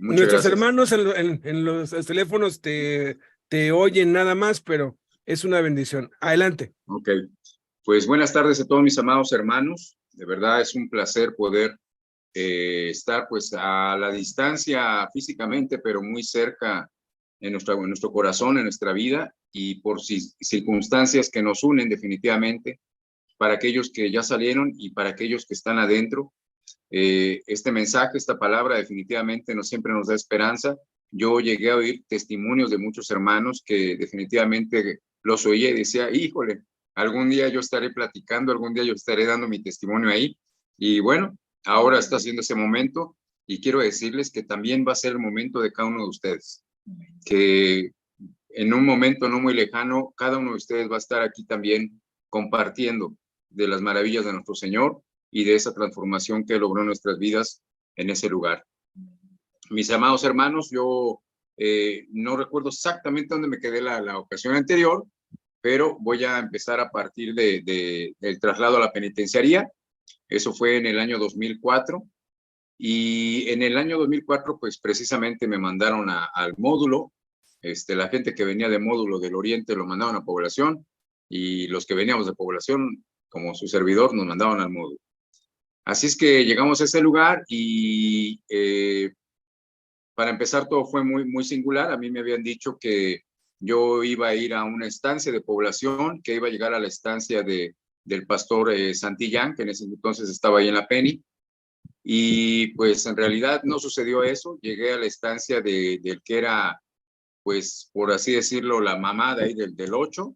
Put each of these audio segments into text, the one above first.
Muchas Nuestros gracias. hermanos en los teléfonos te oyen nada más, pero es una bendición. Adelante. Ok, pues buenas tardes a todos mis amados hermanos. De verdad es un placer poder estar pues a la distancia físicamente, pero muy cerca en nuestro corazón, en nuestra vida, y por circunstancias que nos unen definitivamente, para aquellos que ya salieron y para aquellos que están adentro. Este mensaje, esta palabra definitivamente no siempre nos da esperanza. Yo llegué a oír testimonios de muchos hermanos que definitivamente los oía y decía, híjole, algún día yo estaré platicando, algún día yo estaré dando mi testimonio ahí. Y bueno, ahora está siendo ese momento y quiero decirles que también va a ser el momento de cada uno de ustedes, que en un momento no muy lejano, cada uno de ustedes va a estar aquí también compartiendo de las maravillas de nuestro Señor y de esa transformación que logró en nuestras vidas en ese lugar. Mis amados hermanos, yo no recuerdo exactamente dónde me quedé la ocasión anterior, pero voy a empezar a partir del traslado a la penitenciaría. Eso fue en el año 2004. Y en el año 2004, pues precisamente me mandaron al módulo. La gente que venía de módulo del Oriente lo mandaban a población y los que veníamos de población, como su servidor, nos mandaban al módulo. Así es que llegamos a ese lugar y para empezar todo fue muy singular. A mí me habían dicho que yo iba a ir a una estancia de población, que iba a llegar a la estancia del pastor Santillán, que en ese entonces estaba ahí en la Penny. Y pues en realidad no sucedió eso. Llegué a la estancia del que era, pues por así decirlo, la mamá de ahí del 8,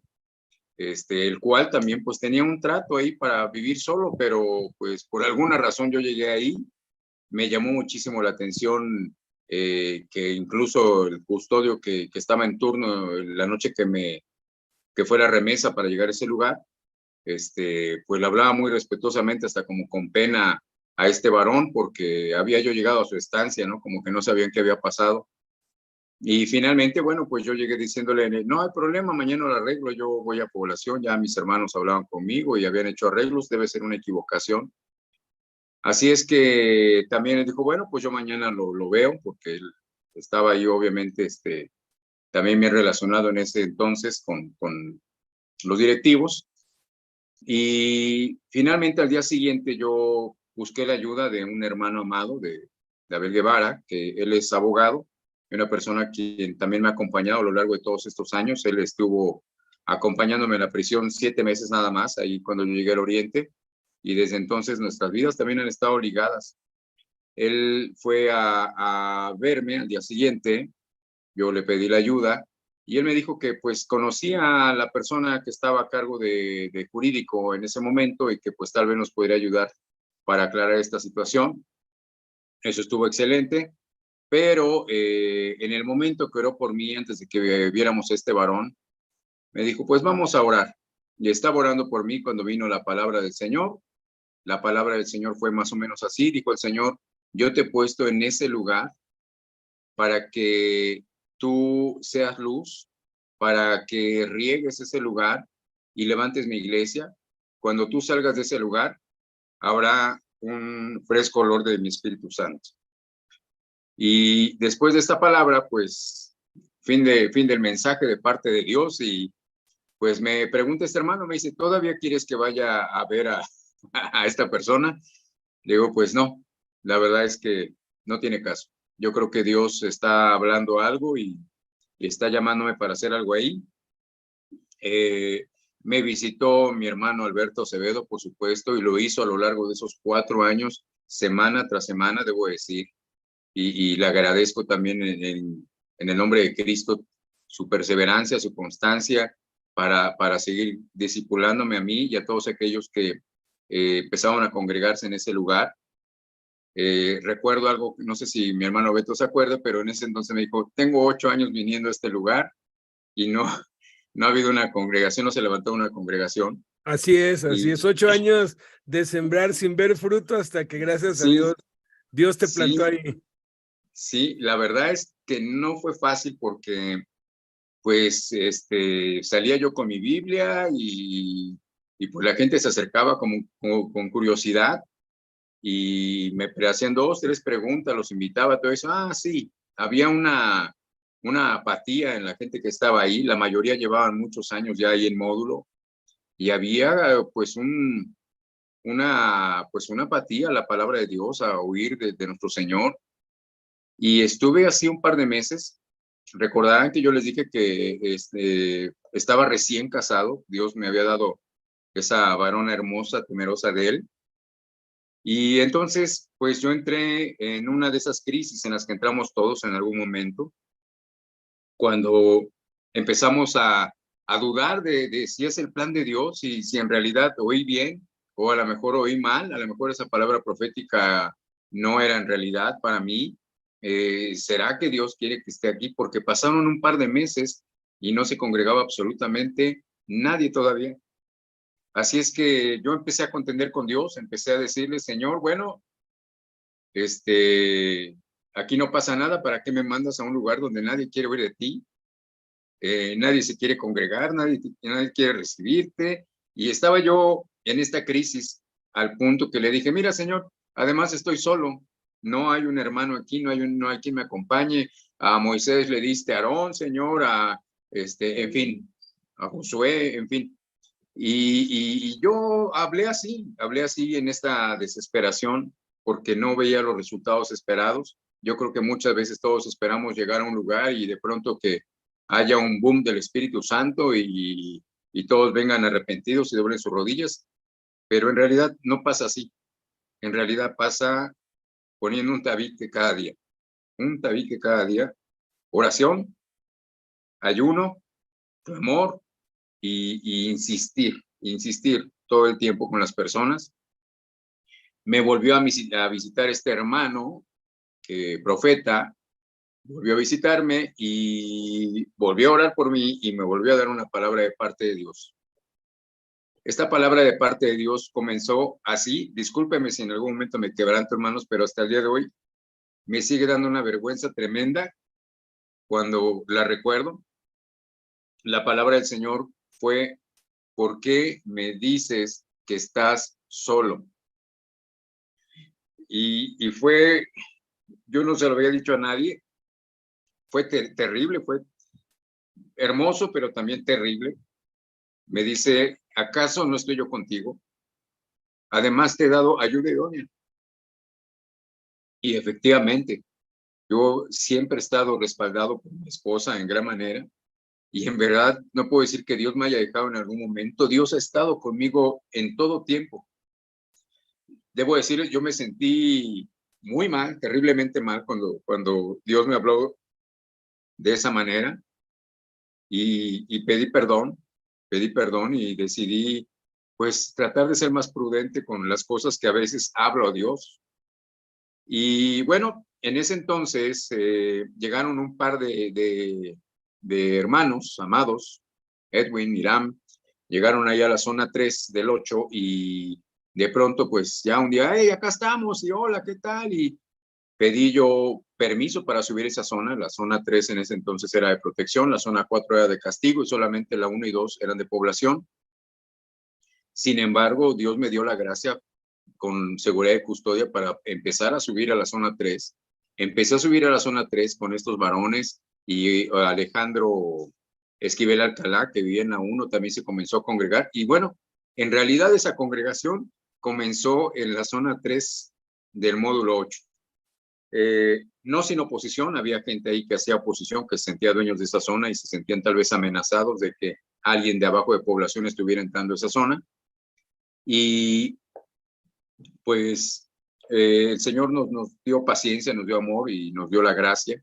el cual también pues tenía un trato ahí para vivir solo, pero pues por alguna razón yo llegué ahí. Me llamó muchísimo la atención que incluso el custodio que estaba en turno la noche que fue la remesa para llegar a ese lugar, pues le hablaba muy respetuosamente, hasta como con pena a este varón, porque había yo llegado a su estancia, ¿no? Como que no sabían qué había pasado. Y finalmente, bueno, pues yo llegué diciéndole, no hay problema, mañana lo arreglo, yo voy a población, ya mis hermanos hablaban conmigo y habían hecho arreglos, debe ser una equivocación. Así es que también él dijo, bueno, pues yo mañana lo veo, porque él estaba ahí obviamente, también bien relacionado en ese entonces con los directivos. Y finalmente al día siguiente yo busqué la ayuda de un hermano amado de Abel Guevara, que él es abogado, una persona quien también me ha acompañado a lo largo de todos estos años. Él estuvo acompañándome en la prisión 7 meses nada más, ahí cuando yo llegué al Oriente, y desde entonces nuestras vidas también han estado ligadas. Él fue a verme al día siguiente, yo le pedí la ayuda y él me dijo que pues conocía a la persona que estaba a cargo de jurídico en ese momento y que pues tal vez nos podría ayudar para aclarar esta situación. Eso estuvo excelente, pero en el momento que oró por mí, antes de que viéramos a este varón, me dijo, pues vamos a orar. Y estaba orando por mí cuando vino la palabra del Señor. La palabra del Señor fue más o menos así, dijo el Señor, yo te he puesto en ese lugar para que tú seas luz, para que riegues ese lugar y levantes mi iglesia. Cuando tú salgas de ese lugar, habrá un fresco olor de mi Espíritu Santo. Y después de esta palabra, pues, fin del mensaje de parte de Dios, y pues me pregunta este hermano, me dice, ¿todavía quieres que vaya a ver a esta persona? Le digo, pues no, la verdad es que no tiene caso. Yo creo que Dios está hablando algo y está llamándome para hacer algo ahí. Me visitó mi hermano Alberto Acevedo, por supuesto, y lo hizo a lo largo de esos 4 años, semana tras semana, debo decir, y le agradezco también en el nombre de Cristo su perseverancia, su constancia para seguir discipulándome a mí y a todos aquellos que empezaron a congregarse en ese lugar. Recuerdo algo, no sé si mi hermano Beto se acuerda, pero en ese entonces me dijo, tengo 8 años viniendo a este lugar y no ha habido una congregación, no se levantó una congregación. Así es, así Y es. 8 años de sembrar sin ver fruto hasta que gracias a sí, Dios, Dios te plantó sí, ahí. sí, la verdad es que no fue fácil porque pues salía yo con mi Biblia y pues la gente se acercaba como con curiosidad y me hacían 2, 3 preguntas, los invitaba, todo eso, sí, había una apatía en la gente que estaba ahí. La mayoría llevaban muchos años ya ahí en módulo y había pues una apatía a la palabra de Dios, a oír de nuestro Señor. Y estuve así un par de meses. Recordarán que yo les dije que estaba recién casado. Dios me había dado esa varona hermosa, temerosa de Él. Y entonces, pues yo entré en una de esas crisis en las que entramos todos en algún momento, cuando empezamos a dudar de si es el plan de Dios y si en realidad oí bien o a lo mejor oí mal, a lo mejor esa palabra profética no era en realidad para mí. ¿Será que Dios quiere que esté aquí? Porque pasaron un par de meses y no se congregaba absolutamente nadie todavía. Así es que yo empecé a contender con Dios, empecé a decirle, Señor, bueno, aquí no pasa nada, ¿para qué me mandas a un lugar donde nadie quiere oír de ti? Nadie se quiere congregar, nadie quiere recibirte. Y estaba yo en esta crisis al punto que le dije, mira, Señor, además estoy solo, no hay un hermano aquí, no hay quien me acompañe. A Moisés le diste a Aarón, Señor, en fin, a Josué, en fin. Y yo hablé así en esta desesperación porque no veía los resultados esperados. Yo creo que muchas veces todos esperamos llegar a un lugar y de pronto que haya un boom del Espíritu Santo y todos vengan arrepentidos y doblen sus rodillas, pero en realidad no pasa así. En realidad pasa poniendo un tabique cada día, oración, ayuno, clamor y insistir todo el tiempo con las personas. Me volvió a visitar este hermano, profeta, volvió a visitarme y volvió a orar por mí y me volvió a dar una palabra de parte de Dios. Esta palabra de parte de Dios comenzó así, discúlpeme si en algún momento me quebranto, hermanos, pero hasta el día de hoy me sigue dando una vergüenza tremenda cuando la recuerdo. La palabra del Señor fue, ¿por qué me dices que estás solo? Y fue, yo no se lo había dicho a nadie, fue terrible, fue hermoso, pero también terrible. Me dice, ¿acaso no estoy yo contigo? Además te he dado ayuda idónea. Y efectivamente, yo siempre he estado respaldado por mi esposa en gran manera. Y en verdad, no puedo decir que Dios me haya dejado en algún momento. Dios ha estado conmigo en todo tiempo. Debo decir, yo me sentí muy mal, terriblemente mal, cuando Dios me habló de esa manera y pedí perdón y decidí pues tratar de ser más prudente con las cosas que a veces hablo a Dios. Y bueno, en ese entonces llegaron un par de hermanos amados, Edwin, Miram, llegaron allá a la zona 3 del 8 y de pronto pues ya un día, hey, acá estamos y hola, ¿qué tal? Y pedí yo permiso para subir esa zona. La zona 3 en ese entonces era de protección, la zona 4 era de castigo y solamente la 1 y 2 eran de población. Sin embargo, Dios me dio la gracia con seguridad y custodia para empezar a subir a la zona 3. Empecé a subir a la zona 3 con estos varones y Alejandro Esquivel Alcalá, que vivía en la 1, también se comenzó a congregar. Y bueno, en realidad esa congregación comenzó en la zona 3 del módulo 8. No sin oposición, había gente ahí que hacía oposición, que se sentía dueños de esa zona y se sentían tal vez amenazados de que alguien de abajo de población estuviera entrando a esa zona. Y pues el Señor nos dio paciencia, nos dio amor y nos dio la gracia.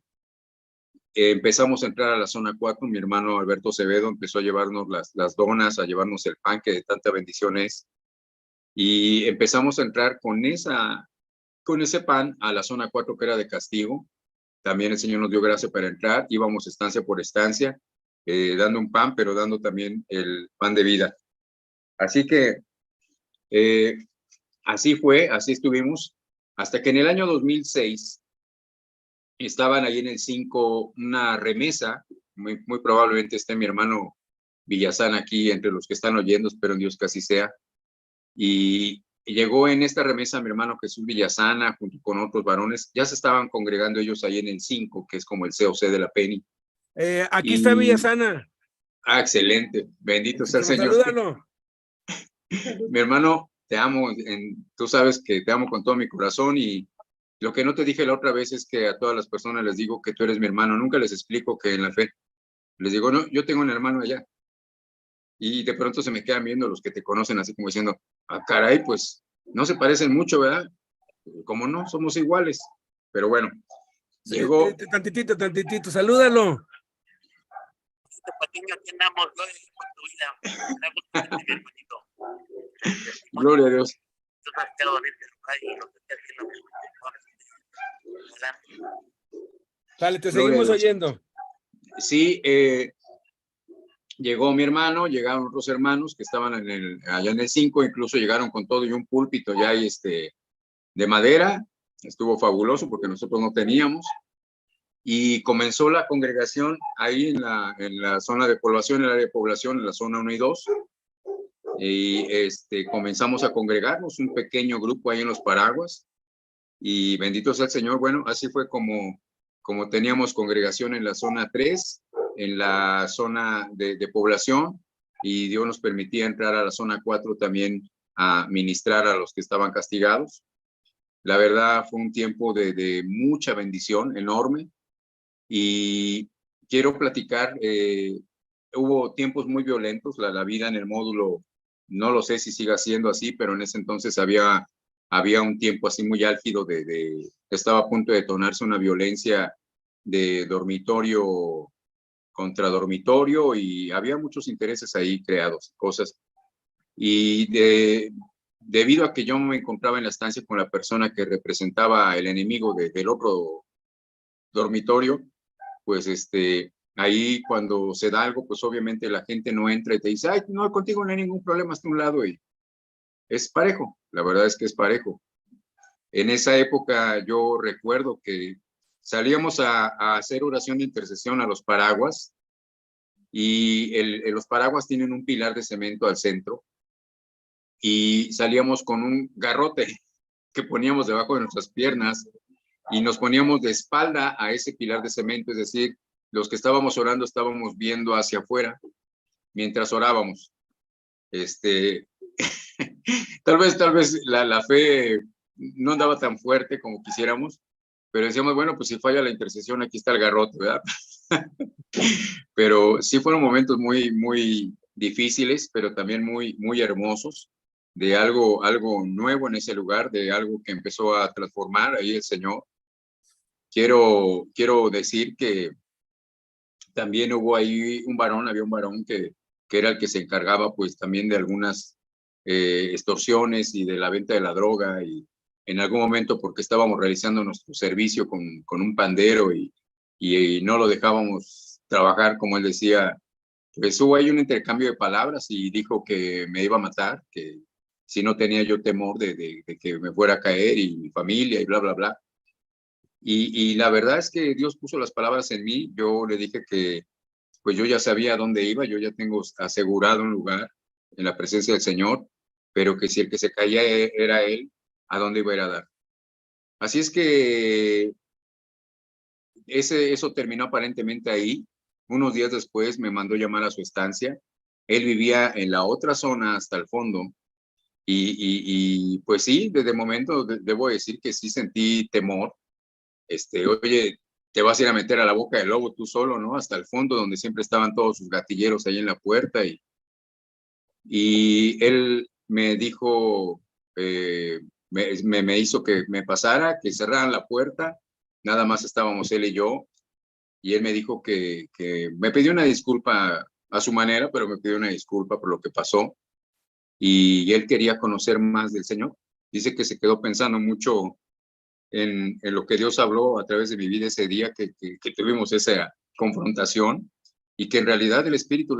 Empezamos a entrar a la zona 4, mi hermano Alberto Acevedo empezó a llevarnos las donas, a llevarnos el pan que de tanta bendición es. Y empezamos a entrar con ese pan a la zona 4 que era de castigo. También el Señor nos dio gracia para entrar, íbamos estancia por estancia, dando un pan, pero dando también el pan de vida. Así que así fue, así estuvimos, hasta que en el año 2006 estaban ahí en el 5 una remesa, muy probablemente esté mi hermano Villazán aquí entre los que están oyendo, espero en Dios que así sea, y llegó en esta remesa mi hermano Jesús Villasana, junto con otros varones, ya se estaban congregando ellos ahí en el 5, que es como el COC de la Penny. Aquí está Villasana. Excelente, bendito sea el Señor. Salúdalo. Mi hermano, te amo, tú sabes que te amo con todo mi corazón, y lo que no te dije la otra vez es que a todas las personas les digo que tú eres mi hermano, nunca les explico que en la fe, les digo, no, yo tengo un hermano allá, y de pronto se me quedan viendo los que te conocen así como diciendo, caray, pues no se parecen mucho, ¿verdad? Como no, somos iguales, pero bueno, llegó. Tantitito, salúdalo. Gloria a Dios. Dale, te seguimos oyendo. Sí, llegó mi hermano, llegaron otros hermanos que estaban allá en el 5, incluso llegaron con todo y un púlpito ya de madera, estuvo fabuloso porque nosotros no teníamos, y comenzó la congregación ahí en la zona de población, en el área de población, en la zona 1 y 2, y comenzamos a congregarnos, un pequeño grupo ahí en los paraguas, y bendito sea el Señor. Bueno, así fue como teníamos congregación en la zona 3, en la zona de población, y Dios nos permitía entrar a la zona 4 también a ministrar a los que estaban castigados. La verdad fue un tiempo de mucha bendición, enorme, y quiero platicar, hubo tiempos muy violentos, la vida en el módulo, no lo sé si siga siendo así, pero en ese entonces había un tiempo así muy álgido estaba a punto de detonarse una violencia de dormitorio contra dormitorio, y había muchos intereses ahí creados, cosas. Y debido a que yo me encontraba en la estancia con la persona que representaba el enemigo del otro dormitorio, pues ahí cuando se da algo, pues obviamente la gente no entra y te dice, ay, no, contigo no hay ningún problema, hasta un lado, y es parejo, la verdad es que es parejo. En esa época yo recuerdo que salíamos a hacer oración de intercesión a los paraguas, y los paraguas tienen un pilar de cemento al centro, y salíamos con un garrote que poníamos debajo de nuestras piernas y nos poníamos de espalda a ese pilar de cemento, es decir, los que estábamos orando estábamos viendo hacia afuera mientras orábamos. Tal vez la fe no andaba tan fuerte como quisiéramos, pero decíamos, bueno, pues si falla la intercesión, aquí está el garrote, ¿verdad? Pero sí fueron momentos muy, muy difíciles, pero también muy, muy hermosos, de algo nuevo en ese lugar, de algo que empezó a transformar ahí el Señor. Quiero decir que también hubo ahí había un varón que era el que se encargaba pues también de algunas extorsiones y de la venta de la droga, y en algún momento, porque estábamos realizando nuestro servicio con un pandero y no lo dejábamos trabajar, como él decía, pues hubo ahí un intercambio de palabras y dijo que me iba a matar, que si no tenía yo temor de que me fuera a caer y mi familia y bla, bla, bla. Y la verdad es que Dios puso las palabras en mí. Yo le dije que pues yo ya sabía a dónde iba, yo ya tengo asegurado un lugar en la presencia del Señor, pero que si el que se caía era él, ¿a dónde iba a ir a dar? Así es que eso terminó aparentemente ahí. Unos días después me mandó llamar a su estancia. Él vivía en la otra zona hasta el fondo, y pues sí, desde el momento debo decir que sí sentí temor. Oye, te vas a ir a meter a la boca del lobo tú solo, ¿no? Hasta el fondo, donde siempre estaban todos sus gatilleros ahí en la puerta, y él me dijo, me hizo que me pasara, que cerraran la puerta, nada más estábamos él y yo, y él me dijo que me pidió una disculpa a su manera, pero me pidió una disculpa por lo que pasó, y él quería conocer más del Señor. Dice que se quedó pensando mucho en lo que Dios habló a través de mi vida ese día que tuvimos esa confrontación, y que en realidad el Espíritu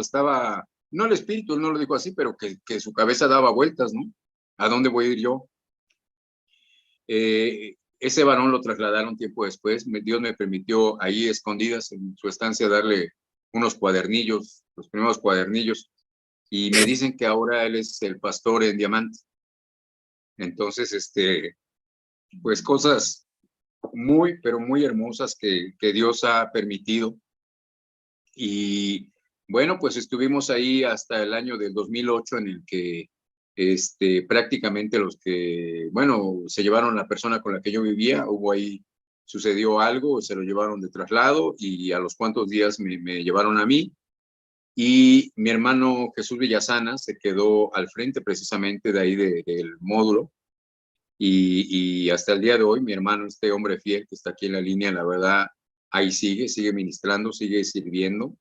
no el Espíritu, él no lo dijo así, pero que su cabeza daba vueltas, ¿no? ¿A dónde voy a ir yo? Ese varón lo trasladaron tiempo después. Dios me permitió ahí escondidas en su estancia darle unos cuadernillos, los primeros cuadernillos, y me dicen que ahora él es el pastor en Diamante. Entonces, pues cosas muy, pero muy hermosas que Dios ha permitido. Y bueno, pues estuvimos ahí hasta el año del 2008 en el que prácticamente los que, bueno, se llevaron la persona con la que yo vivía, hubo ahí, sucedió algo, se lo llevaron de traslado y a los cuantos días me llevaron a mí. Y mi hermano Jesús Villasana se quedó al frente precisamente de ahí del módulo. Y hasta el día de hoy, mi hermano, este hombre fiel que está aquí en la línea, la verdad, ahí sigue ministrando, sigue sirviendo.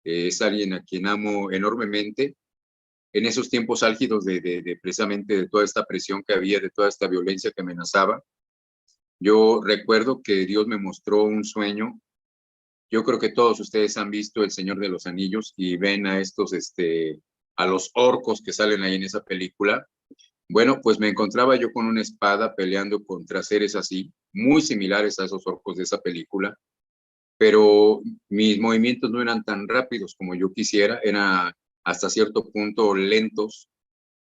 Es alguien a quien amo enormemente. En esos tiempos álgidos de precisamente de toda esta presión que había, de toda esta violencia que amenazaba, yo recuerdo que Dios me mostró un sueño. Yo creo que todos ustedes han visto El Señor de los Anillos y ven a estos, a los orcos que salen ahí en esa película. Bueno, pues me encontraba yo con una espada peleando contra seres así, muy similares a esos orcos de esa película, pero mis movimientos no eran tan rápidos como yo quisiera, eran hasta cierto punto lentos,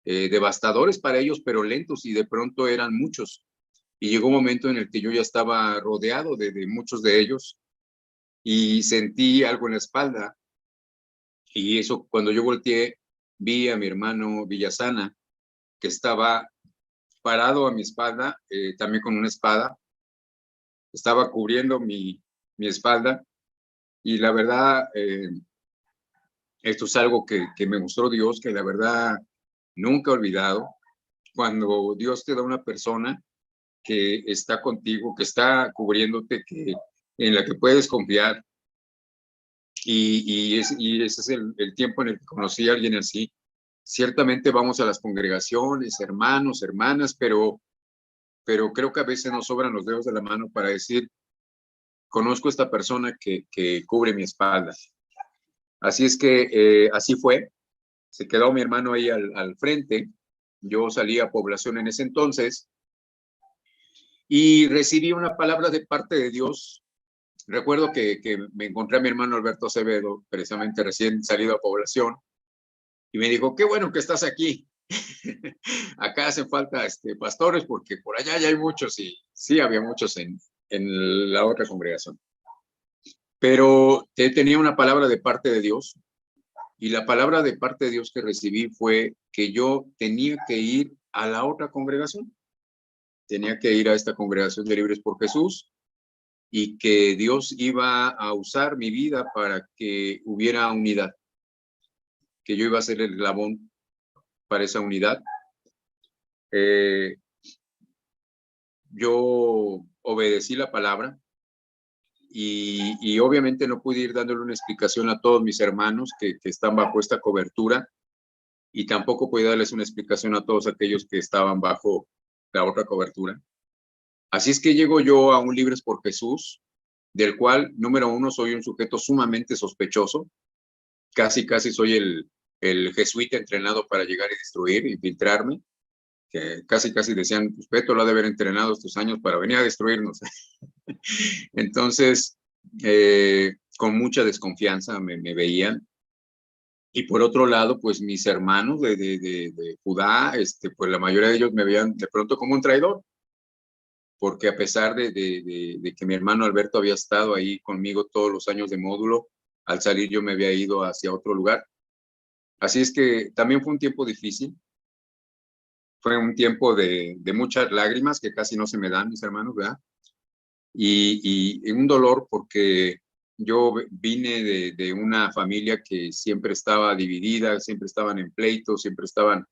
devastadores para ellos, pero lentos, y de pronto eran muchos. Y llegó un momento en el que yo ya estaba rodeado de muchos de ellos y sentí algo en la espalda, y eso cuando yo volteé vi a mi hermano Villasana, que estaba parado a mi espalda, también con una espada, estaba cubriendo mi espalda, y la verdad, esto es algo que me mostró Dios, que la verdad nunca he olvidado. Cuando Dios te da una persona que está contigo, que está cubriéndote, en la que puedes confiar, y ese es el tiempo en el que conocí a alguien así. Ciertamente vamos a las congregaciones, hermanos, hermanas, pero creo que a veces nos sobran los dedos de la mano para decir, conozco a esta persona que cubre mi espalda. Así es que así fue. Se quedó mi hermano ahí al frente. Yo salí a población en ese entonces y recibí una palabra de parte de Dios. Recuerdo que me encontré a mi hermano Alberto Acevedo, precisamente recién salido a población, y me dijo, qué bueno que estás aquí. Acá hacen falta pastores porque por allá ya hay muchos, y sí, había muchos en la otra congregación. Pero tenía una palabra de parte de Dios, y la palabra de parte de Dios que recibí fue que yo tenía que ir a la otra congregación, tenía que ir a esta congregación de Libres por Jesús, y que Dios iba a usar mi vida para que hubiera unidad, que yo iba a ser el eslabón para esa unidad. Yo obedecí la palabra, y obviamente no pude ir dándole una explicación a todos mis hermanos que están bajo esta cobertura, y tampoco pude darles una explicación a todos aquellos que estaban bajo la otra cobertura. Así es que llego yo a un Libres por Jesús, del cual, número uno, soy un sujeto sumamente sospechoso. Casi soy el jesuita entrenado para llegar y destruir, infiltrarme, que casi decían, pues Beto lo ha de haber entrenado estos años para venir a destruirnos. Entonces, con mucha desconfianza me veían. Y por otro lado, pues mis hermanos de Judá, pues la mayoría de ellos me veían de pronto como un traidor, porque a pesar de que mi hermano Alberto había estado ahí conmigo todos los años de módulo, al salir yo me había ido hacia otro lugar. Así es que también fue un tiempo difícil, fue un tiempo de muchas lágrimas que casi no se me dan, mis hermanos, ¿verdad? Y un dolor porque yo vine de una familia que siempre estaba dividida, siempre estaban en pleitos, siempre estaban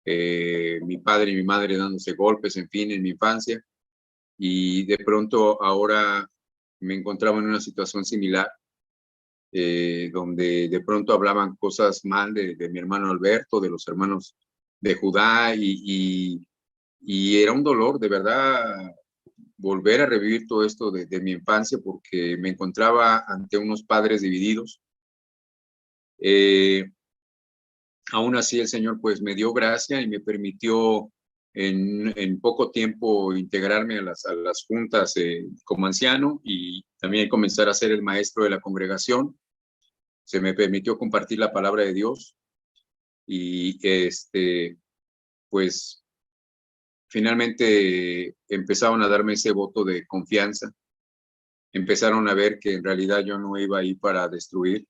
mi padre y mi madre dándose golpes, en fin, en mi infancia. Y de pronto ahora me encontraba en una situación similar, donde de pronto hablaban cosas mal de mi hermano Alberto, de los hermanos de Judá, y era un dolor, de verdad, volver a revivir todo esto de mi infancia, porque me encontraba ante unos padres divididos. Aún así el Señor pues me dio gracia y me permitió en poco tiempo integrarme a las juntas como anciano, y también comenzar a ser el maestro de la congregación. Se me permitió compartir la palabra de Dios, y pues finalmente empezaron a darme ese voto de confianza. Empezaron a ver que en realidad yo no iba ahí para destruir,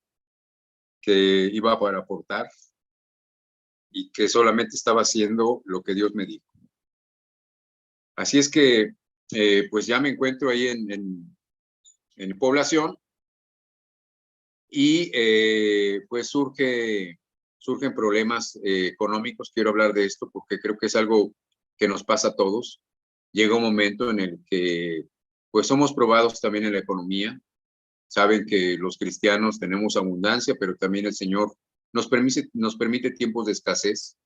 que iba para aportar y que solamente estaba haciendo lo que Dios me dijo. Así es que, pues ya me encuentro ahí en población y pues surgen problemas económicos. Quiero hablar de esto porque creo que es algo que nos pasa a todos. Llega un momento en el que pues somos probados también en la economía. Saben que los cristianos tenemos abundancia, pero también el Señor nos permite tiempos de escasez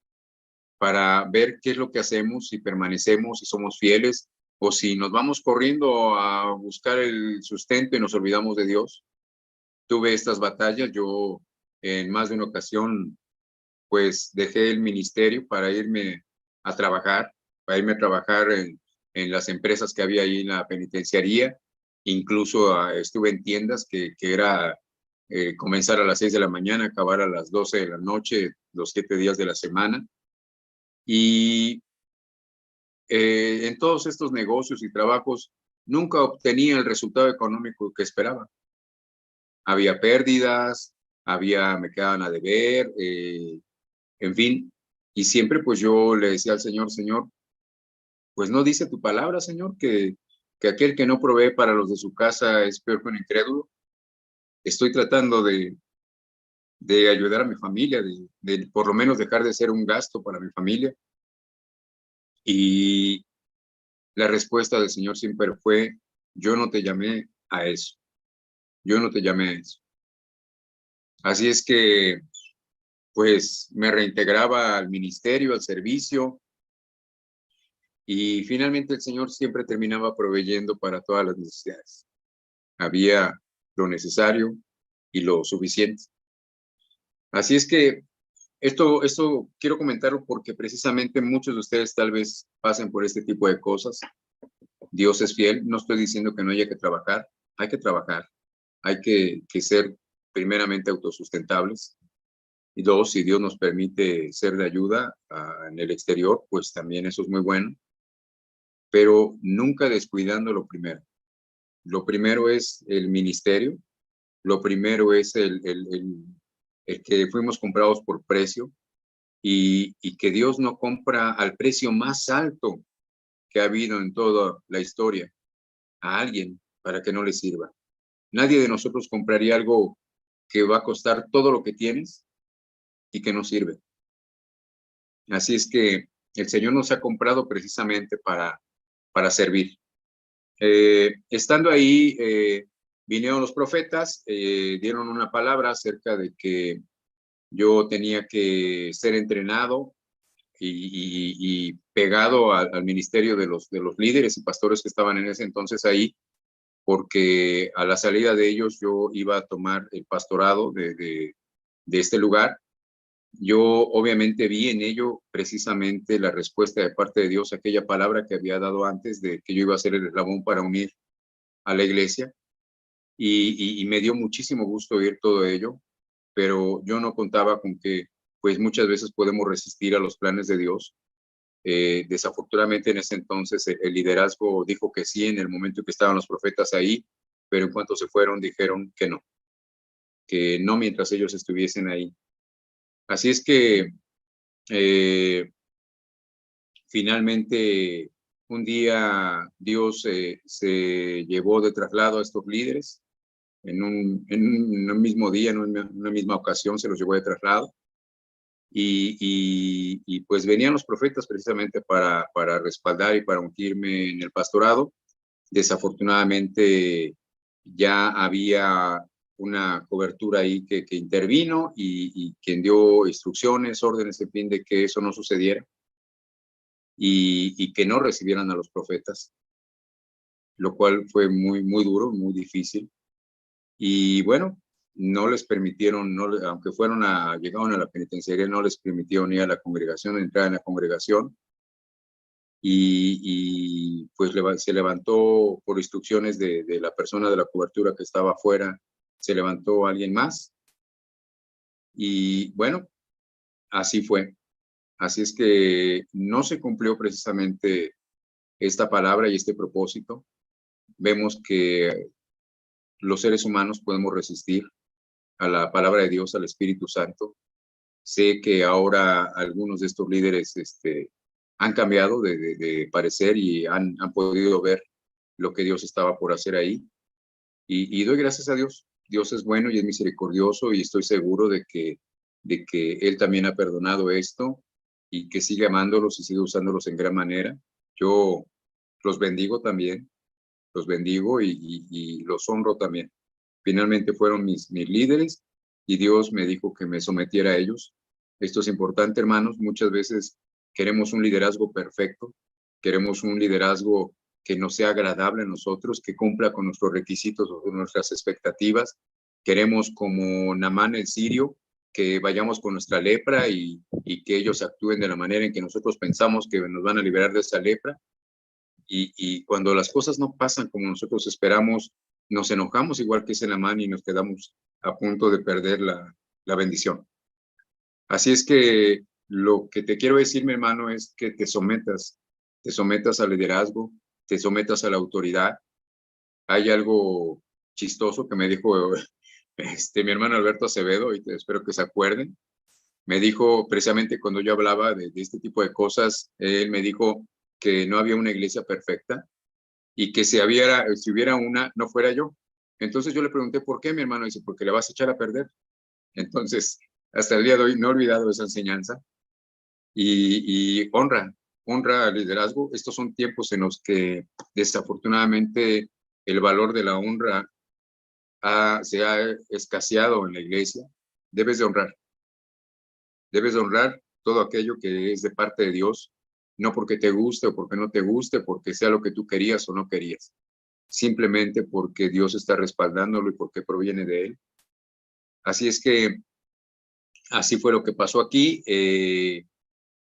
para ver qué es lo que hacemos, si permanecemos, si somos fieles, o si nos vamos corriendo a buscar el sustento y nos olvidamos de Dios. Tuve estas batallas, yo en más de una ocasión, pues dejé el ministerio para irme a trabajar, en las empresas que había ahí en la penitenciaría. Incluso estuve en tiendas que era comenzar a las 6 de la mañana, acabar a las 12 de la noche, los 7 días de la semana. Y en todos estos negocios y trabajos nunca obtenía el resultado económico que esperaba. Había pérdidas, me quedaban a deber, en fin. Y siempre pues yo le decía al Señor, Señor, pues no dice tu palabra, Señor, que aquel que no provee para los de su casa es peor que un incrédulo. Estoy tratando de ayudar a mi familia, de por lo menos dejar de ser un gasto para mi familia. Y la respuesta del Señor siempre fue, yo no te llamé a eso, yo no te llamé a eso. Así es que, pues, me reintegraba al ministerio, al servicio, y finalmente el Señor siempre terminaba proveyendo para todas las necesidades. Había lo necesario y lo suficiente. Así es que esto quiero comentarlo porque precisamente muchos de ustedes tal vez pasen por este tipo de cosas. Dios es fiel, no estoy diciendo que no haya que trabajar, hay que trabajar, hay que ser primeramente autosustentables. Y dos, si Dios nos permite ser de ayuda en el exterior, pues también eso es muy bueno, pero nunca descuidando lo primero. Lo primero es el ministerio, lo primero es el que fuimos comprados por precio y que Dios no compra al precio más alto que ha habido en toda la historia a alguien para que no le sirva. Nadie de nosotros compraría algo que va a costar todo lo que tienes y que no sirve. Así es que el Señor nos ha comprado precisamente para servir. Estando ahí, vinieron los profetas, dieron una palabra acerca de que yo tenía que ser entrenado y pegado al ministerio de los líderes y pastores que estaban en ese entonces ahí, porque a la salida de ellos yo iba a tomar el pastorado de este lugar. Yo obviamente vi en ello precisamente la respuesta de parte de Dios a aquella palabra que había dado antes de que yo iba a ser el eslabón para unir a la iglesia y me dio muchísimo gusto oír todo ello, pero yo no contaba con que pues muchas veces podemos resistir a los planes de Dios. Desafortunadamente en ese entonces el liderazgo dijo que sí en el momento en que estaban los profetas ahí, pero en cuanto se fueron dijeron que no mientras ellos estuviesen ahí. Así es que finalmente un día Dios se llevó de traslado a estos líderes, en un mismo día, en una misma ocasión se los llevó de traslado. Y pues venían los profetas precisamente para respaldar y para ungirme en el pastorado. Desafortunadamente ya había una cobertura ahí que intervino y quien dio instrucciones, órdenes, en fin, de que eso no sucediera y que no recibieran a los profetas, lo cual fue muy, muy duro, muy difícil. Y bueno, no les permitieron, aunque llegaron a la penitenciaría, no les permitieron ir a la congregación, entrar en la congregación. Y pues se levantó por instrucciones de la persona de la cobertura que estaba afuera, se levantó alguien más. Y bueno, así fue. Así es que no se cumplió precisamente esta palabra y este propósito. Vemos que los seres humanos podemos resistir a la palabra de Dios, al Espíritu Santo. Sé que ahora algunos de estos líderes han cambiado de parecer y han podido ver lo que Dios estaba por hacer ahí. Y doy gracias a Dios. Dios es bueno y es misericordioso y estoy seguro de que Él también ha perdonado esto y que sigue amándolos y sigue usándolos en gran manera. Yo los bendigo también, los bendigo y los honro también. Finalmente fueron mis líderes y Dios me dijo que me sometiera a ellos. Esto es importante, hermanos. Muchas veces queremos un liderazgo perfecto, queremos un liderazgo que nos sea agradable a nosotros, que cumpla con nuestros requisitos o con nuestras expectativas. Queremos, como Naamán el sirio, que vayamos con nuestra lepra y que ellos actúen de la manera en que nosotros pensamos que nos van a liberar de esa lepra. Y cuando las cosas no pasan como nosotros esperamos, nos enojamos igual que ese Naamán y nos quedamos a punto de perder la bendición. Así es que lo que te quiero decir, mi hermano, es que te sometas al liderazgo, te sometas a la autoridad. Hay algo chistoso que me dijo mi hermano Alberto Acevedo, y espero que se acuerden. Me dijo precisamente cuando yo hablaba de este tipo de cosas, él me dijo que no había una iglesia perfecta y que si hubiera una, no fuera yo. Entonces yo le pregunté, ¿por qué, mi hermano? Dice, porque le vas a echar a perder. Entonces, hasta el día de hoy no he olvidado esa enseñanza y honra al liderazgo. Estos son tiempos en los que desafortunadamente el valor de la honra se ha escaseado en la iglesia. Debes de honrar todo aquello que es de parte de Dios, no porque te guste o porque no te guste, porque sea lo que tú querías o no querías, simplemente porque Dios está respaldándolo y porque proviene de Él. Así es que así fue lo que pasó aquí.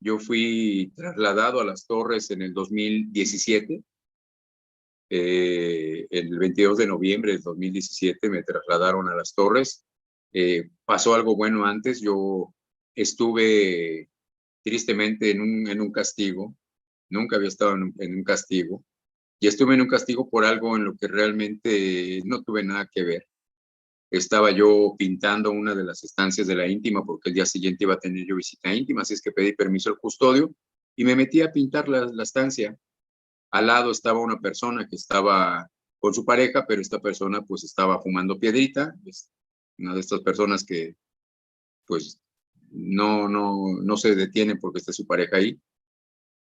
Yo fui trasladado a Las Torres en el 2017. El 22 de noviembre del 2017 me trasladaron a Las Torres. Pasó algo bueno antes. Yo estuve tristemente en un castigo. Nunca había estado en un castigo. Y estuve en un castigo por algo en lo que realmente no tuve nada que ver. Estaba yo pintando una de las estancias de la íntima porque el día siguiente iba a tener yo visita íntima, así es que pedí permiso al custodio y me metí a pintar la estancia. Al lado estaba una persona que estaba con su pareja, pero esta persona pues estaba fumando piedrita. Es una de estas personas que pues no se detienen porque esté su pareja ahí.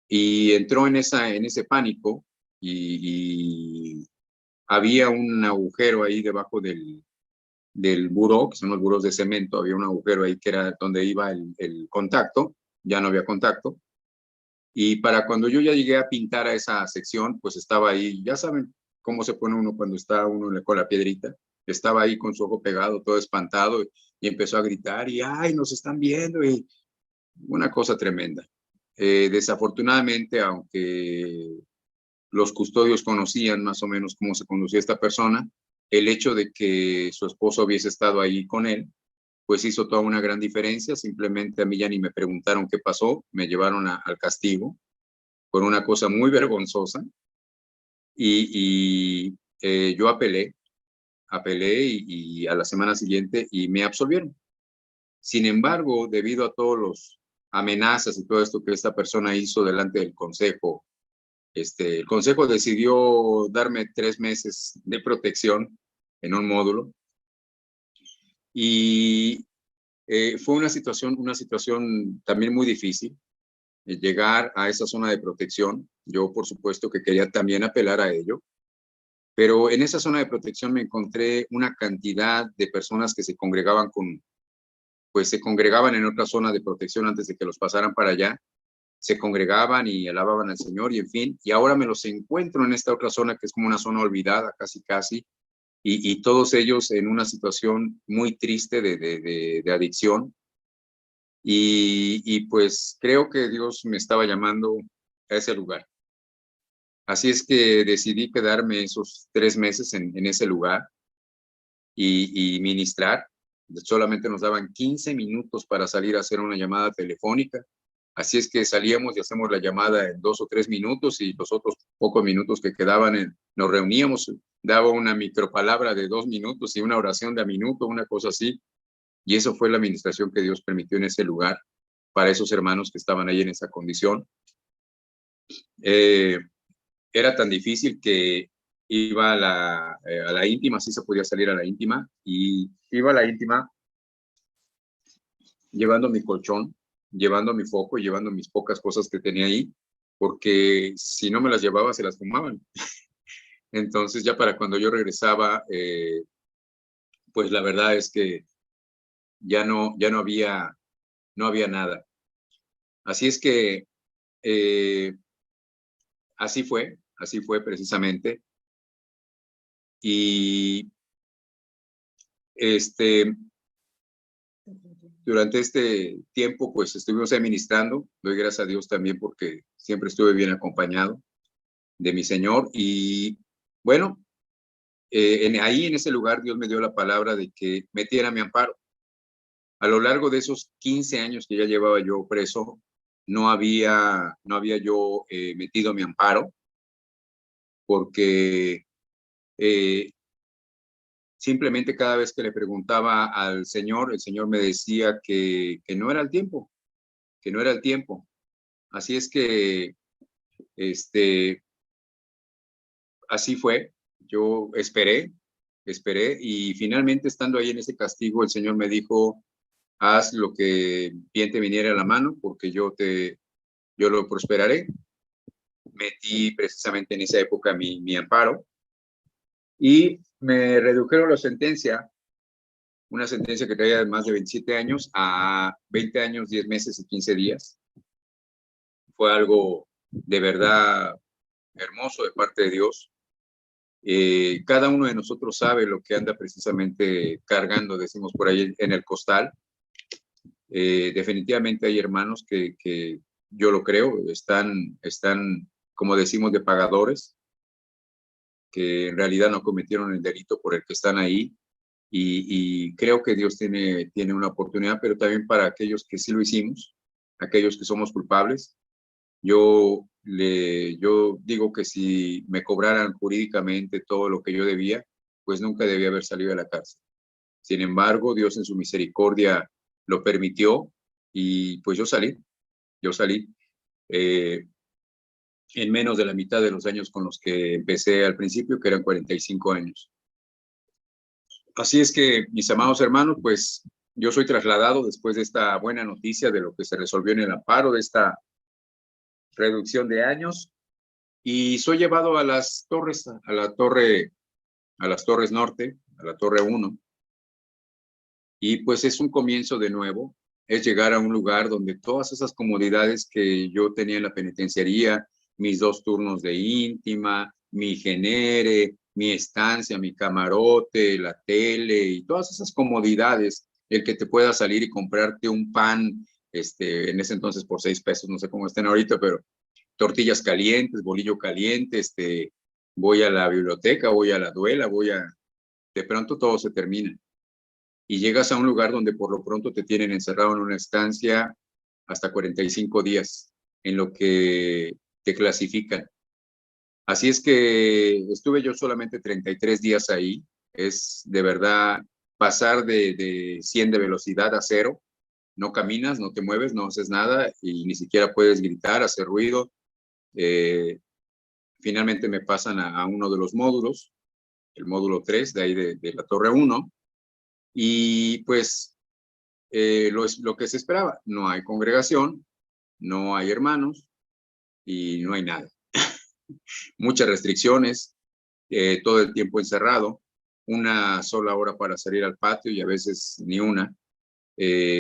Y entró en ese pánico y había un agujero ahí debajo del buró, que son los buros de cemento. Había un agujero ahí que era donde iba el contacto. Ya no había contacto. Y para cuando yo ya llegué a pintar a esa sección, pues estaba ahí, ya saben cómo se pone uno cuando está uno con la piedrita. Estaba ahí con su ojo pegado, todo espantado, y empezó a gritar y ¡ay, nos están viendo! Y una cosa tremenda. Desafortunadamente, aunque los custodios conocían más o menos cómo se conducía esta persona, el hecho de que su esposo hubiese estado ahí con él, pues hizo toda una gran diferencia. Simplemente a mí ya ni me preguntaron qué pasó, me llevaron al castigo por una cosa muy vergonzosa y yo apelé y a la semana siguiente y me absolvieron. Sin embargo, debido a todos los amenazas y todo esto que esta persona hizo delante del consejo, el consejo decidió darme 3 meses de protección en un módulo y fue una situación también muy difícil llegar a esa zona de protección. Yo, por supuesto, que quería también apelar a ello, pero en esa zona de protección me encontré una cantidad de personas que se congregaban se congregaban en otra zona de protección antes de que los pasaran para allá, se congregaban y alababan al Señor y en fin, y ahora me los encuentro en esta otra zona que es como una zona olvidada casi, y todos ellos en una situación muy triste de adicción. Y pues creo que Dios me estaba llamando a ese lugar. Así es que decidí quedarme esos 3 meses en ese lugar y ministrar. Solamente nos daban 15 minutos para salir a hacer una llamada telefónica Así es que salíamos y hacemos la llamada en 2 o 3 minutos y los otros pocos minutos que quedaban nos reuníamos, daba una micropalabra de 2 minutos y una oración de a minuto, una cosa así. Y eso fue la administración que Dios permitió en ese lugar para esos hermanos que estaban ahí en esa condición. Era tan difícil que iba a la íntima, sí se podía salir a la íntima, y iba a la íntima llevando mi colchón, llevando mi foco, llevando mis pocas cosas que tenía ahí, porque si no me las llevaba se las fumaban. Entonces ya para cuando yo regresaba, pues la verdad es que ya no había nada. Así es que así fue precisamente. Y durante este tiempo, pues estuvimos administrando. Doy gracias a Dios también porque siempre estuve bien acompañado de mi Señor. Y bueno, ahí en ese lugar Dios me dio la palabra de que metiera mi amparo. A lo largo de esos 15 años que ya llevaba yo preso, no había yo metido mi amparo porque simplemente cada vez que le preguntaba al Señor, el Señor me decía que no era el tiempo, que no era el tiempo. Así es que, así fue. Yo esperé y finalmente estando ahí en ese castigo, el Señor me dijo, haz lo que bien te viniera a la mano, porque yo lo prosperaré. Metí precisamente en esa época mi amparo y me redujeron la sentencia, una sentencia que traía de más de 27 años a 20 años, 10 meses y 15 días. Fue algo de verdad hermoso de parte de Dios. Cada uno de nosotros sabe lo que anda precisamente cargando, decimos por ahí, en el costal. Definitivamente hay hermanos que yo lo creo, están, como decimos, de pagadores, que en realidad no cometieron el delito por el que están ahí. Y creo que Dios tiene una oportunidad, pero también para aquellos que sí lo hicimos, aquellos que somos culpables. Yo digo que si me cobraran jurídicamente todo lo que yo debía, pues nunca debía haber salido de la cárcel. Sin embargo, Dios en su misericordia lo permitió y pues yo salí en menos de la mitad de los años con los que empecé al principio, que eran 45 años. Así es que, mis amados hermanos, pues yo soy trasladado después de esta buena noticia de lo que se resolvió en el amparo, de esta reducción de años, y soy llevado a las torres, a las torres norte, a la torre 1, y pues es un comienzo de nuevo, es llegar a un lugar donde todas esas comodidades que yo tenía en la penitenciaría, mis 2 turnos de íntima, mi genere, mi estancia, mi camarote, la tele y todas esas comodidades, el que te pueda salir y comprarte un pan, en ese entonces por 6 pesos, no sé cómo estén ahorita, pero tortillas calientes, bolillo caliente, voy a la biblioteca, voy a la duela, de pronto todo se termina. Y llegas a un lugar donde por lo pronto te tienen encerrado en una estancia hasta 45 días, en lo que te clasifican. Así es que estuve yo solamente 33 días ahí. Es de verdad pasar de 100 de velocidad a 0. No caminas, no te mueves, no haces nada y ni siquiera puedes gritar, hacer ruido. Finalmente me pasan a uno de los módulos, el módulo 3 de ahí de la torre 1, y pues lo que se esperaba, no hay congregación, no hay hermanos y no hay nada. Muchas restricciones, todo el tiempo encerrado, una sola hora para salir al patio y a veces ni una.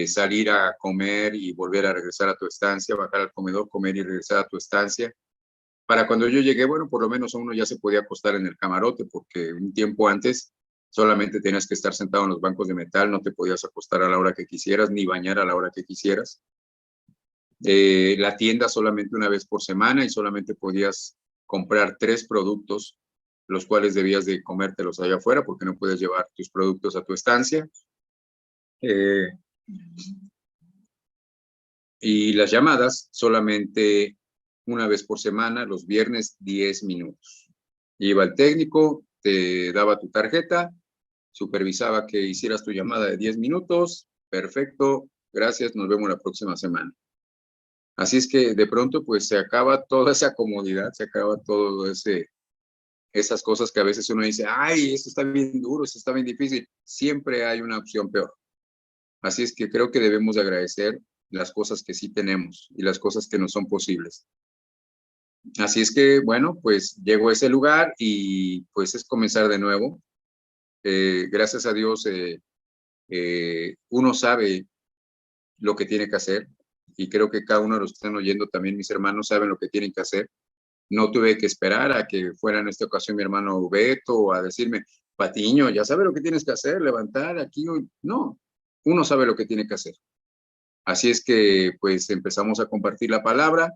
Salir a comer y volver a regresar a tu estancia, bajar al comedor, comer y regresar a tu estancia. Para cuando yo llegué, bueno, por lo menos uno ya se podía acostar en el camarote, porque un tiempo antes solamente tenías que estar sentado en los bancos de metal, no te podías acostar a la hora que quisieras, ni bañar a la hora que quisieras. La tienda solamente una vez por semana y solamente podías comprar 3 productos, los cuales debías de comértelos allá afuera, porque no puedes llevar tus productos a tu estancia. Y las llamadas solamente una vez por semana, los viernes 10 minutos. Iba el técnico, te daba tu tarjeta, supervisaba que hicieras tu llamada de 10 minutos, perfecto, gracias, nos vemos la próxima semana. Así es que de pronto pues se acaba toda esa comodidad, se acaba todo esas cosas que a veces uno dice, ay, esto está bien duro, esto está bien difícil. Siempre hay una opción peor. Así es que creo que debemos de agradecer las cosas que sí tenemos y las cosas que no son posibles. Así es que, bueno, pues llego a ese lugar y pues es comenzar de nuevo. Gracias a Dios, uno sabe lo que tiene que hacer y creo que cada uno de los que están oyendo también, mis hermanos, saben lo que tienen que hacer. No tuve que esperar a que fuera en esta ocasión mi hermano Beto a decirme, Patiño, ya sabe lo que tienes que hacer, levantar aquí. No, uno sabe lo que tiene que hacer. Así es que pues empezamos a compartir la palabra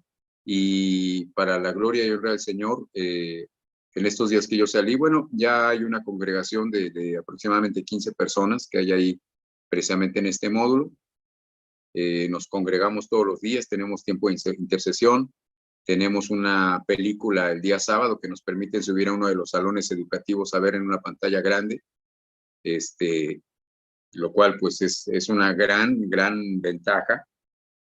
y para la gloria y honra del Señor, en estos días que yo salí, bueno, ya hay una congregación de aproximadamente 15 personas que hay ahí precisamente en este módulo. Nos congregamos todos los días, tenemos tiempo de intercesión, tenemos una película el día sábado que nos permite subir a uno de los salones educativos a ver en una pantalla grande, lo cual pues es una gran ventaja.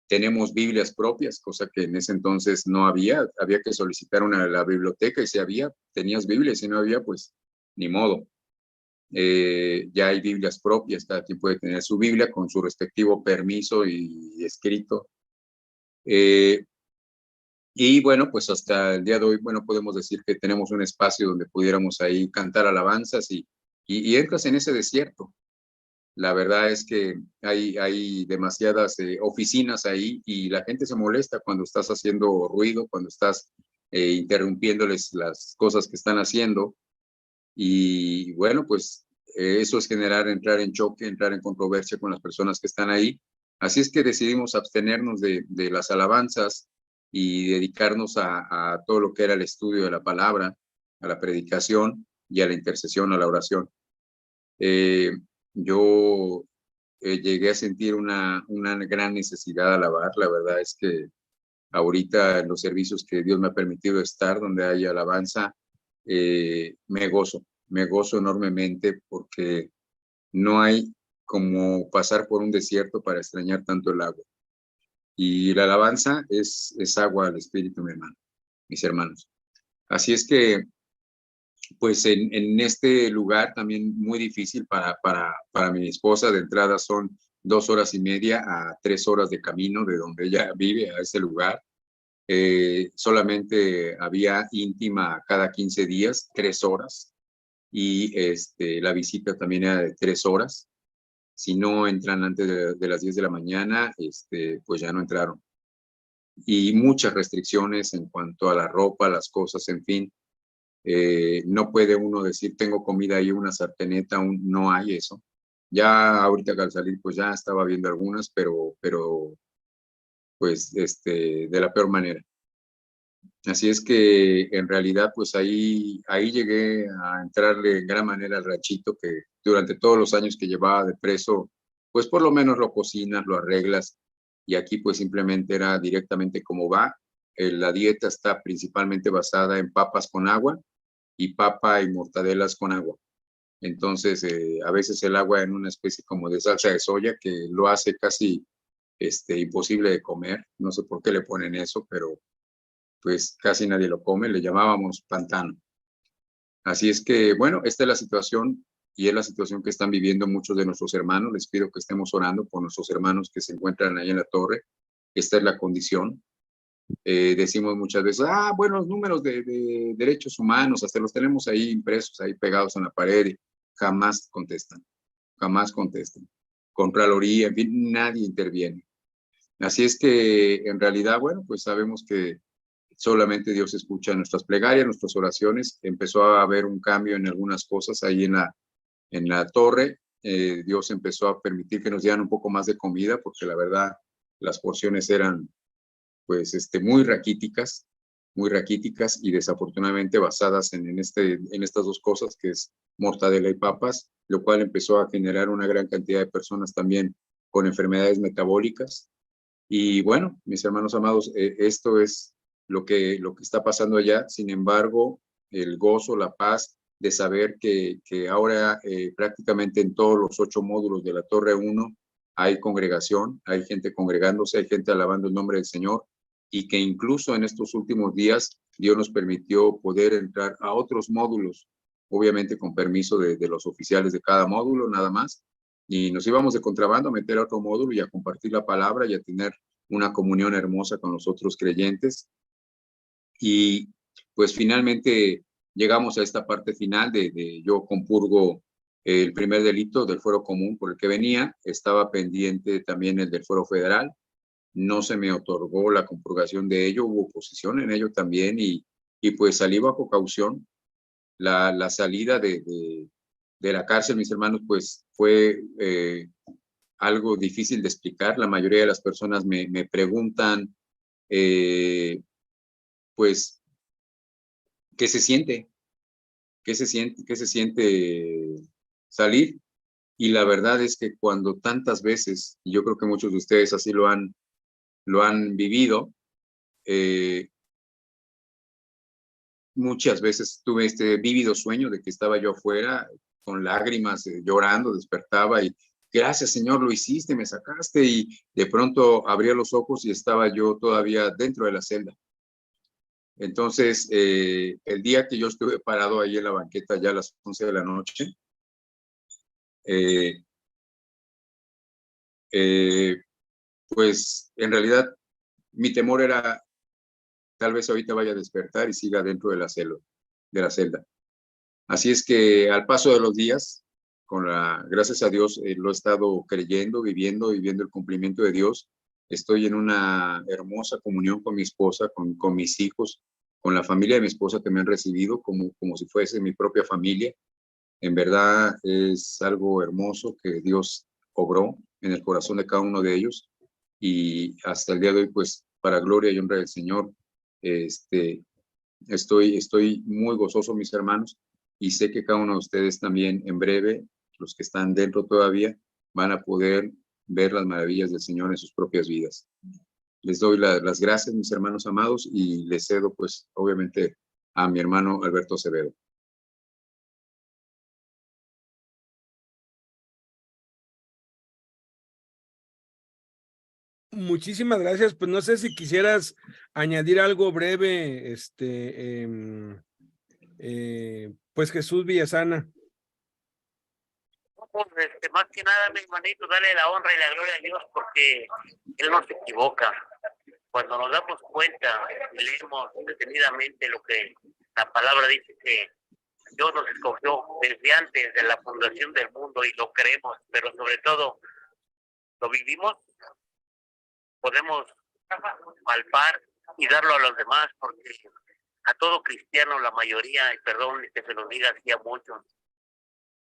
Tenemos Biblias propias, cosa que en ese entonces no había que solicitar la biblioteca y si había, tenías Biblia y si no había, pues ni modo. Ya hay Biblias propias, cada quien puede tener su Biblia con su respectivo permiso y escrito. Y bueno, pues hasta el día de hoy, bueno, podemos decir que tenemos un espacio donde pudiéramos ahí cantar alabanzas y entras en ese desierto. La verdad es que hay demasiadas oficinas ahí y la gente se molesta cuando estás haciendo ruido, cuando estás interrumpiéndoles las cosas que están haciendo. Y bueno, pues eso es entrar en choque, entrar en controversia con las personas que están ahí. Así es que decidimos abstenernos de las alabanzas y dedicarnos a todo lo que era el estudio de la palabra, a la predicación y a la intercesión, a la oración. Yo llegué a sentir una gran necesidad de alabar. La verdad es que ahorita en los servicios que Dios me ha permitido estar, donde hay alabanza, me gozo enormemente porque no hay como pasar por un desierto para extrañar tanto el agua. Y la alabanza es agua al espíritu, mi hermano, mis hermanos. Así es que pues en este lugar también muy difícil para mi esposa. De entrada son 2 horas y media a 3 horas de camino de donde ella vive a ese lugar. Solamente había íntima cada 15 días, 3 horas, y la visita también era de 3 horas. Si no entran antes de las 10 de la mañana, pues ya no entraron. Y muchas restricciones en cuanto a la ropa, las cosas, en fin. No puede uno decir, tengo comida ahí, una sarteneta, no hay eso. Ya ahorita al salir, pues ya estaba viendo algunas, pero pues de la peor manera. Así es que en realidad, pues ahí llegué a entrarle en gran manera al ranchito que durante todos los años que llevaba de preso, pues por lo menos lo cocinas, lo arreglas, y aquí pues simplemente era directamente como va. La dieta está principalmente basada en papas con agua y papa y mortadelas con agua. Entonces, a veces el agua en una especie como de salsa de soya que lo hace casi imposible de comer. No sé por qué le ponen eso, pero pues casi nadie lo come. Le llamábamos pantano. Así es que, bueno, esta es la situación y es la situación que están viviendo muchos de nuestros hermanos. Les pido que estemos orando por nuestros hermanos que se encuentran ahí en la torre. Esta es la condición. Decimos muchas veces, buenos números de derechos humanos, hasta los tenemos ahí impresos, ahí pegados en la pared, y jamás contestan, jamás contestan. Contraloría, en fin, nadie interviene. Así es que en realidad, bueno, pues sabemos que solamente Dios escucha nuestras plegarias, nuestras oraciones. Empezó a haber un cambio en algunas cosas ahí en la torre. Dios empezó a permitir que nos dieran un poco más de comida, porque la verdad las porciones eran pues muy raquíticas y desafortunadamente basadas en estas dos cosas, que es mortadela y papas, lo cual empezó a generar una gran cantidad de personas también con enfermedades metabólicas. Y bueno, mis hermanos amados, esto es lo que está pasando allá. Sin embargo, el gozo, la paz de saber que ahora prácticamente en todos los 8 módulos de la Torre 1 hay congregación, hay gente congregándose, hay gente alabando el nombre del Señor, y que incluso en estos últimos días Dios nos permitió poder entrar a otros módulos, obviamente con permiso de los oficiales de cada módulo, nada más, y nos íbamos de contrabando a meter a otro módulo y a compartir la palabra y a tener una comunión hermosa con los otros creyentes. Y pues finalmente llegamos a esta parte final de yo compurgo el primer delito del fuero común por el que venía. Estaba pendiente también el del fuero federal. No se me otorgó la compurgación de ello, hubo oposición en ello también, y pues salí bajo caución. La salida de la cárcel, mis hermanos, pues fue algo difícil de explicar. La mayoría de las personas me preguntan, pues, ¿qué se siente? ¿Qué se siente? ¿Qué se siente salir? Y la verdad es que cuando tantas veces, y yo creo que muchos de ustedes así lo han vivido, muchas veces tuve este vívido sueño de que estaba yo afuera con lágrimas, llorando, despertaba y gracias Señor, lo hiciste, me sacaste, y de pronto abría los ojos y estaba yo todavía dentro de la celda. Entonces, el día que yo estuve parado ahí en la banqueta ya a las 11 de la noche, eh, pues en realidad mi temor era tal vez ahorita vaya a despertar y siga dentro de la celda. Así es que al paso de los días, gracias a Dios, lo he estado creyendo, viviendo y viendo el cumplimiento de Dios. Estoy en una hermosa comunión con mi esposa, con mis hijos, con la familia de mi esposa que me han recibido como si fuese mi propia familia. En verdad es algo hermoso que Dios obró en el corazón de cada uno de ellos, y hasta el día de hoy, pues, para gloria y honra del Señor, estoy muy gozoso, mis hermanos, y sé que cada uno de ustedes también en breve, los que están dentro todavía, van a poder ver las maravillas del Señor en sus propias vidas. Les doy las gracias, mis hermanos amados, y les cedo, pues, obviamente, a mi hermano Alberto Acevedo. Muchísimas gracias. Pues no sé si quisieras añadir algo breve, pues Jesús Villasana. Más que nada, mi hermanito, dale la honra y la gloria a Dios porque Él no se equivoca. Cuando nos damos cuenta, leemos detenidamente lo que la palabra dice, que Dios nos escogió desde antes de la fundación del mundo y lo creemos, pero sobre todo lo vivimos, podemos palpar y darlo a los demás, porque a todo cristiano, la mayoría, y perdón que se lo diga así a muchos,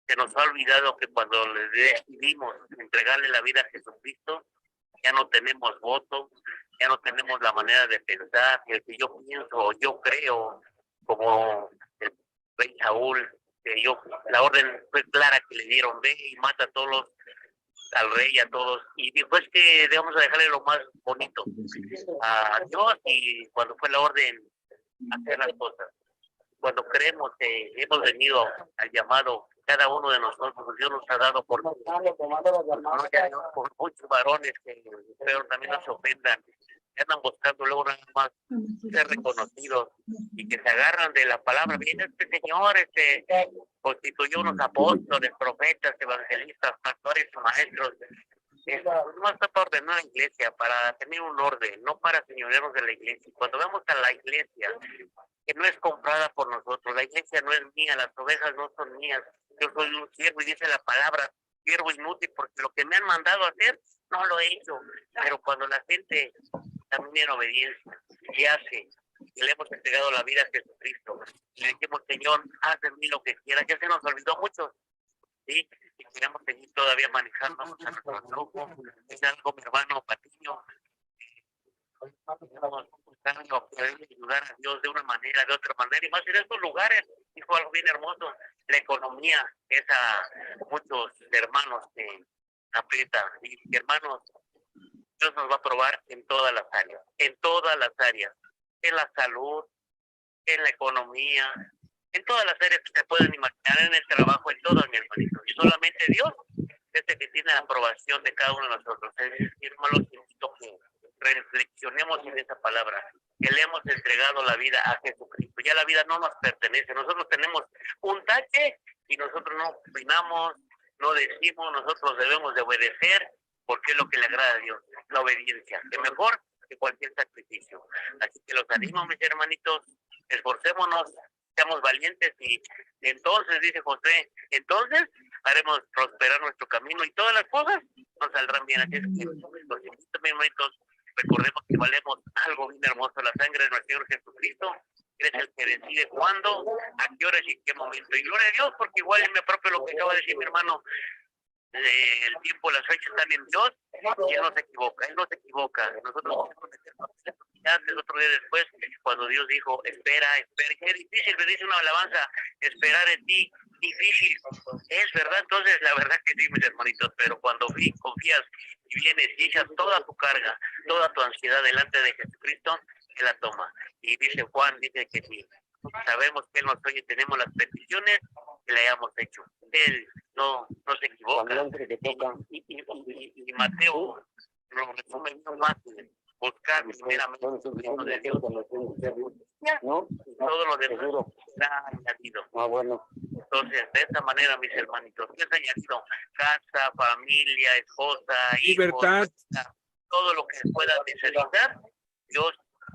se nos ha olvidado que cuando le decidimos entregarle la vida a Jesucristo, ya no tenemos voto, ya no tenemos la manera de pensar, el que yo pienso o yo creo, como el rey Saúl, que la orden fue clara que le dieron, ve y mata a todos al rey, a todos, y dijo, es que debemos dejarle lo más bonito a Dios, y cuando fue la orden, hacer las cosas. Cuando creemos que hemos venido al llamado, cada uno de nosotros, Dios nos ha dado por muchos varones que espero también nos ofendan, que andan buscando luego nada más ser reconocidos y que se agarran de la palabra. Bien, este señor constituyó unos apóstoles, profetas, evangelistas, pastores, maestros. No está para ordenar la iglesia, para tener un orden, no para señorearnos de la iglesia. Cuando vamos a la iglesia, que no es comprada por nosotros, la iglesia no es mía, las ovejas no son mías, yo soy un siervo y dice la palabra, siervo inútil, porque lo que me han mandado a hacer, no lo he hecho. Pero cuando la gente también en obediencia y hace, y le hemos entregado la vida a Jesucristo, y le decimos, Señor, haz de mí lo que quieras, ya se nos olvidó mucho, ¿sí? Y queremos seguir todavía manejando a nuestro grupo. Es algo, mi hermano Patiño, estamos buscando poder ayudar a Dios de una manera, de otra manera, y más en estos lugares, dijo algo bien hermoso, la economía es a muchos hermanos que aprieta, y hermanos, Dios nos va a probar en todas las áreas, en todas las áreas, en la salud, en la economía, en todas las áreas que se pueden imaginar, en el trabajo, en todo, mi hermanito. Y solamente Dios es el que tiene la aprobación de cada uno de nosotros. Es decir, hermanos, invito que reflexionemos en esa palabra, que le hemos entregado la vida a Jesucristo. Ya la vida no nos pertenece. Nosotros tenemos un tache y nosotros no opinamos, no decimos, nosotros debemos de obedecer, porque es lo que le agrada a Dios, la obediencia, que mejor que cualquier sacrificio. Así que los animo, mis hermanitos, esforcémonos, seamos valientes y entonces, dice José, entonces haremos prosperar nuestro camino y todas las cosas nos saldrán bien. Así es que los invito, mis hermanitos, recordemos que valemos algo bien hermoso, la sangre de nuestro Señor Jesucristo. Él es el que decide cuándo, a qué horas y en qué momento. Y gloria a Dios, porque igual me apropio lo que acaba de decir mi hermano, el tiempo, las fechas están en Dios y Él no se equivoca, Él no se equivoca. Nosotros antes, otro día después, cuando Dios dijo, espera, espera, qué difícil, me dice una alabanza, esperar en ti, difícil, es verdad. Entonces la verdad que sí, mis hermanitos, pero cuando confías y vienes y echas toda tu carga, toda tu ansiedad delante de Jesucristo, Él la toma. Y dice Juan, dice que sí, sabemos que Él nos oye, tenemos las peticiones que le hayamos hecho. Él no se equivoca. Y Mateo lo resume muy fácil: buscar primeramente el reino de Dios, todo lo demás está añadido. Entonces, de esta manera, mis hermanitos, ¿qué es añadido? Casa, familia, esposa, libertad, hijos, todo lo que pueda necesitar, Dios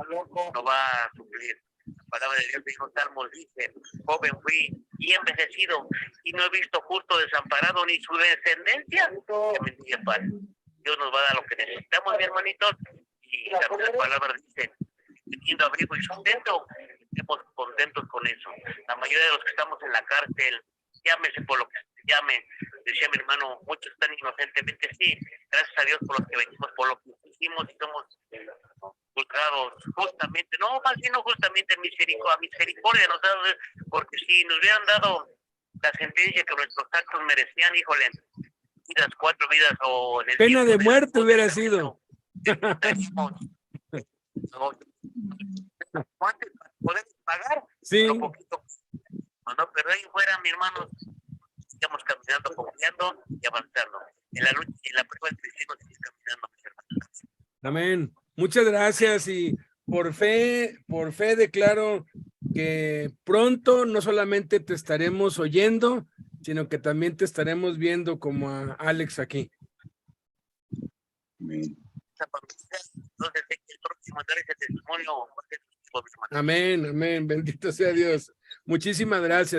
lo va a suplir. La palabra de Dios dijo, Salmos dice, joven fui y envejecido, y no he visto justo desamparado ni su descendencia que mendigue pan. Dios nos va a dar lo que necesitamos, mi hermanitos, y también la palabra dice, teniendo abrigo y sustento, estemos contentos con eso. La mayoría de los que estamos en la cárcel, llámese por lo que se llame, decía mi hermano, muchos están inocentemente, sí, gracias a Dios por los que venimos, por lo que hicimos y somos juzgados justamente, no, más bien no justamente, misericordia nos da, porque si nos hubieran dado la sentencia que nuestros actos merecían, híjole, vidas, 4 vidas o en el pena de muerte hubiera sido. ¿Cuánto poder pagar? Sí. Lo poquito. No, pero ahí fuera, mi hermano, estamos caminando, confiando y avanzando. En la lucha y en la prueba del cristiano seguir caminando, mis hermanos. Amén. Muchas gracias y por fe declaro que pronto no solamente te estaremos oyendo, sino que también te estaremos viendo como a Alex aquí. Amén. Entonces, el próximo dar ese testimonio. Amén, amén. Bendito sea Dios. Muchísimas gracias.